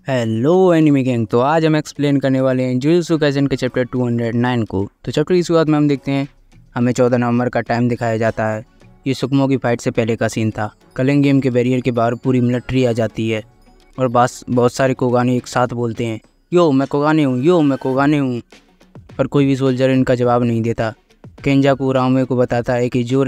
Hello enemy gang. तो आज हम एक्सप्लेन करने वाले हैं जुजुत्सु काइसेन के चैप्टर 209 को। तो चैप्टर की शुरुआत में हम देखते हैं हमें 14 नवंबर का टाइम दिखाया जाता है। ये सुकमो की फाइट से पहले का सीन था। कलिंग गेम के बैरियर के बाहर पूरी मिलिट्री आ जाती है और बहुत सारे कोगाने एक साथ बोलते हैं, यो मैं कोगाने हूँ, यो मैं कोगाने हूँ। पर कोई भी सोल्जर इनका जवाब नहीं देता। केंजाकू रामे को बताता है कि जो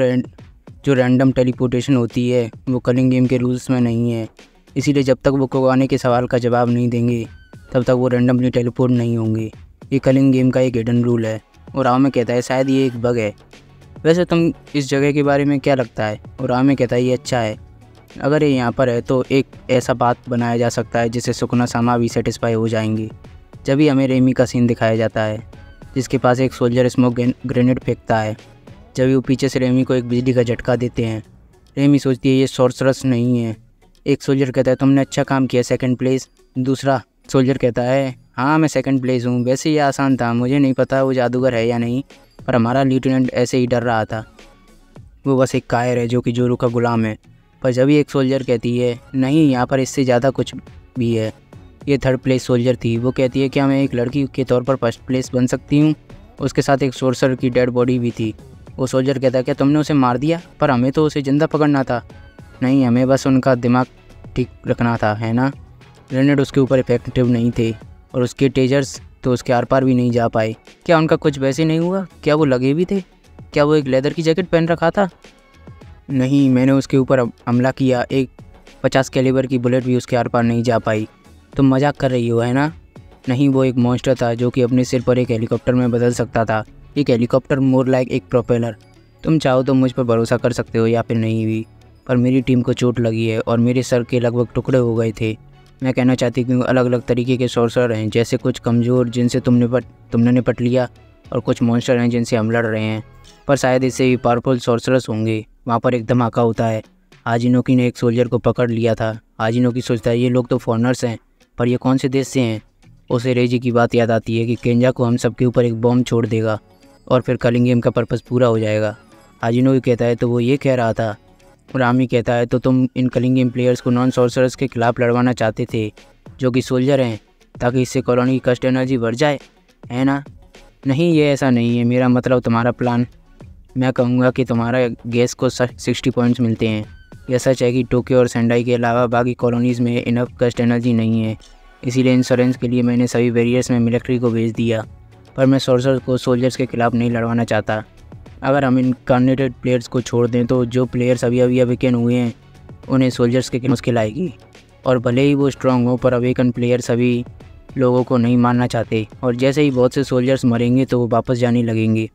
रैंडम टेलीपोर्टेशन होती है वो कलिंग गेम के रूल्स में नहीं है, इसीलिए जब तक वो कोगाने के सवाल का जवाब नहीं देंगे तब तक वो रैंडमली टेलीपोर्ट नहीं होंगे। ये कलिंग गेम का एक हिडन रूल है। और रामे कहता है शायद ये एक बग है। वैसे तुम इस जगह के बारे में क्या लगता है? और रामे कहता है ये अच्छा है। अगर ये यहाँ पर है तो एक ऐसा बात बनाया जा सकता है जिससे सुकुना सामा भी सेटिस्फाई हो जाएंगे। जब ही हमें रेमी का सीन दिखाया जाता है जिसके पास एक सोल्जर स्मोक ग्रेनेड फेंकता है। जब वो पीछे से रेमी को एक बिजली का झटका देते हैं, रेमी सोचती है ये सॉर्सरस नहीं है। एक सोल्जर कहता है तुमने अच्छा काम किया, सेकंड प्लेस। दूसरा सोल्जर कहता है हाँ मैं सेकंड प्लेस हूँ, वैसे ये आसान था, मुझे नहीं पता वो जादूगर है या नहीं, पर हमारा लेफ्टिनेंट ऐसे ही डर रहा था, वो बस एक कायर है जो कि जोरू का गुलाम है। पर जब ही एक सोल्जर कहती है नहीं यहाँ पर इससे ज़्यादा कुछ भी है, ये थर्ड प्लेस सोल्जर थी। वो कहती है क्या मैं एक लड़की के तौर पर फर्स्ट प्लेस बन सकती हूँ? उसके साथ एक सोर्सर की डेड बॉडी भी थी। वो सोल्जर कहता है क्या तुमने उसे मार दिया? पर हमें तो उसे जिंदा पकड़ना था। नहीं, हमें बस उनका दिमाग ठीक रखना था, है ना? ग्रेनेड उसके ऊपर इफेक्टिव नहीं थे और उसके टेजर्स तो उसके आर पार भी नहीं जा पाए। क्या उनका कुछ वैसे नहीं हुआ? क्या वो लगे भी थे? क्या वो एक लेदर की जैकेट पहन रखा था? नहीं, मैंने उसके ऊपर हमला किया, एक 50 कैलिबर की बुलेट भी उसके आर पार नहीं जा पाई। तुम मजाक कर रही हो, है ना? नहीं, वो एक मॉन्स्टर था जो कि अपने सिर पर एक हेलीकॉप्टर में बदल सकता था। एक हेलीकॉप्टर मोर लाइक एक प्रोपेलर। तुम चाहो तो मुझ पर भरोसा कर सकते हो या फिर नहीं भी, पर मेरी टीम को चोट लगी है और मेरे सर के लगभग टुकड़े हो गए थे। मैं कहना चाहती हूँ अलग अलग तरीके के सॉर्सर हैं, जैसे कुछ कमज़ोर जिनसे तुमने निपट लिया और कुछ मॉन्स्टर हैं जिनसे हम लड़ रहे हैं, पर शायद इससे भी पावरफुल सॉर्सरस होंगे। वहाँ पर एक धमाका होता है। हाजिनोकी ने एक सोल्जर को पकड़ लिया था। हाजिनोकी सोचता है ये लोग तो फॉरनर्स हैं, पर ये कौन से देश से हैं? उसे रेजी की बात याद आती है कि केंजा को हम सबके ऊपर एक बॉम्ब छोड़ देगा और फिर कलिंग गेम का पर्पज़ पूरा हो जाएगा। हाजिनोकी कहता है तो वो ये कह रहा था। रामी कहता है तो तुम इन कलिंग गेम प्लेयर्स को नॉन सॉर्सरर्स के खिलाफ लड़वाना चाहते थे जो कि सोल्जर हैं, ताकि इससे कॉलोनी की कस्ट एनर्जी बढ़ जाए, है ना? नहीं, ये ऐसा नहीं है। मेरा मतलब तुम्हारा प्लान, मैं कहूँगा कि तुम्हारा गैस को 60 पॉइंट्स मिलते हैं। यह सच है कि टोक्यो और सेंडाई के अलावा बाकी कॉलोनीज़ में इनफ कस्ट एनर्जी नहीं है, इसीलिए इंश्योरेंस के लिए मैंने सभी बैरियर्स में मिलिट्री को भेज दिया, पर मैं सॉर्सर को सोल्जर्स के खिलाफ नहीं लड़वाना चाहता। अगर हम इनकार्नेटेड प्लेयर्स को छोड़ दें तो जो प्लेयर्स अभी अवेकन हुए हैं उन्हें सोल्जर्स के मुश्किल आएगी, और भले ही वो स्ट्रांग हो पर अवेकन प्लेयर सभी लोगों को नहीं मारना चाहते, और जैसे ही बहुत से सोल्जर्स मरेंगे तो वो वापस जाने लगेंगे।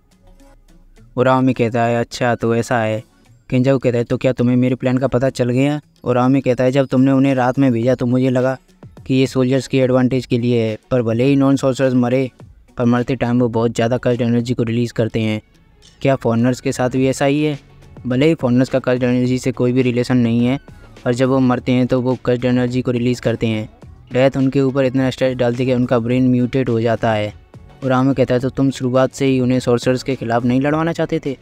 उरामी कहता है अच्छा तो ऐसा है। केंजाकू कहता है तो क्या तुम्हें मेरे प्लान का पता चल गया? उरामी कहता है जब तुमने उन्हें रात में भेजा तो मुझे लगा कि ये सोल्जर्स के एडवांटेज के लिए है, पर भले ही नॉन सोल्जर्स मरे, पर मरते टाइम वो बहुत ज़्यादा कस्ट एनर्जी को रिलीज़ करते हैं। क्या फॉरनर्स के साथ भी ऐसा ही है? भले ही फॉरनर्स का कस्ट एनर्जी से कोई भी रिलेशन नहीं है, पर जब वो मरते हैं तो वो कस्ट एनर्जी को रिलीज़ करते हैं। डेथ उनके ऊपर इतना स्ट्रेस डालती है कि उनका ब्रेन म्यूटेट हो जाता है। और रामे कहता है तो तुम शुरुआत से ही उन्हें सॉर्सरर्स के खिलाफ नहीं लड़वाना चाहते थे?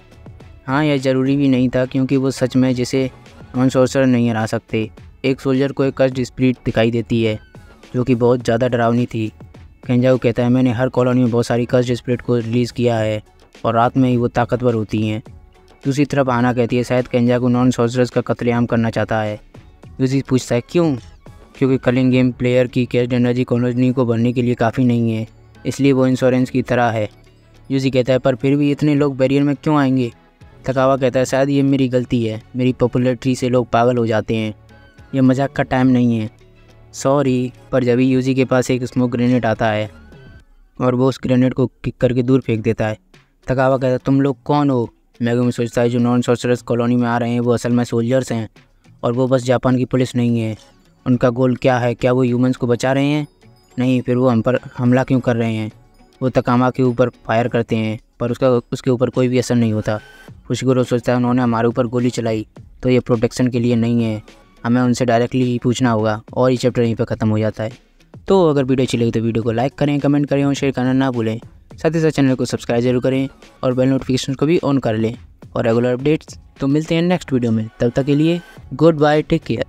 हाँ, यह ज़रूरी भी नहीं था क्योंकि वो सच में जिसे नॉन सॉर्सरर नहीं हरा सकते। एक सोल्जर को एक कस्ट स्पिरिट दिखाई देती है जो कि बहुत ज़्यादा डरावनी थी। केंजाकू कहता है मैंने हर कॉलोनी में बहुत सारी कस्ट स्पिरिट को रिलीज़ किया है और रात में ही वो ताकतवर होती हैं। दूसरी तरफ आना कहती है शायद केंजाकू नॉन सॉर्सरर्स का कत्लेआम करना चाहता है। यूजी पूछता है क्यों? क्योंकि कलिंग गेम प्लेयर की कैस्ट एनर्जी कॉलोनी को भरने के लिए काफ़ी नहीं है, इसलिए वो इंश्योरेंस की तरह है। यूजी कहता है पर फिर भी इतने लोग बैरियर में क्यों आएंगे? थकावा कहता है शायद ये मेरी गलती है, मेरी पॉपुलैरिटी से लोग पागल हो जाते हैं, यह मजाक का टाइम नहीं है, सॉरी। पर जब ही यूजी के पास एक स्मोक ग्रेनेड आता है और वो उस ग्रेनेड को किक करके दूर फेंक देता है। थकावा कहता है तुम लोग कौन हो? मैगुमी सोचता है जो नॉन सॉर्सरर्स कॉलोनी में आ रहे हैं वो असल में सोल्जर्स हैं और वो बस जापान की पुलिस नहीं है। उनका गोल क्या है? क्या वो ह्यूमंस को बचा रहे हैं? नहीं, फिर वो हम पर हमला क्यों कर रहे हैं? वो तकामा के ऊपर फायर करते हैं पर उसके ऊपर कोई भी असर नहीं होता। फुशिगुरो सोचता है उन्होंने हमारे ऊपर गोली चलाई तो ये प्रोटेक्शन के लिए नहीं है, हमें उनसे डायरेक्टली ही पूछना होगा। और ये चैप्टर यहीं पर ख़त्म हो जाता है। तो अगर वीडियो अच्छी लगी तो वीडियो को लाइक करें, कमेंट करें और शेयर करना ना भूलें। साथ ही साथ चैनल को सब्सक्राइब जरूर करें और बेल नोटिफिकेशन को भी ऑन कर लें और रेगुलर अपडेट्स तो मिलते हैं नेक्स्ट वीडियो में। तब तक के लिए गुड बाय, टेक केयर।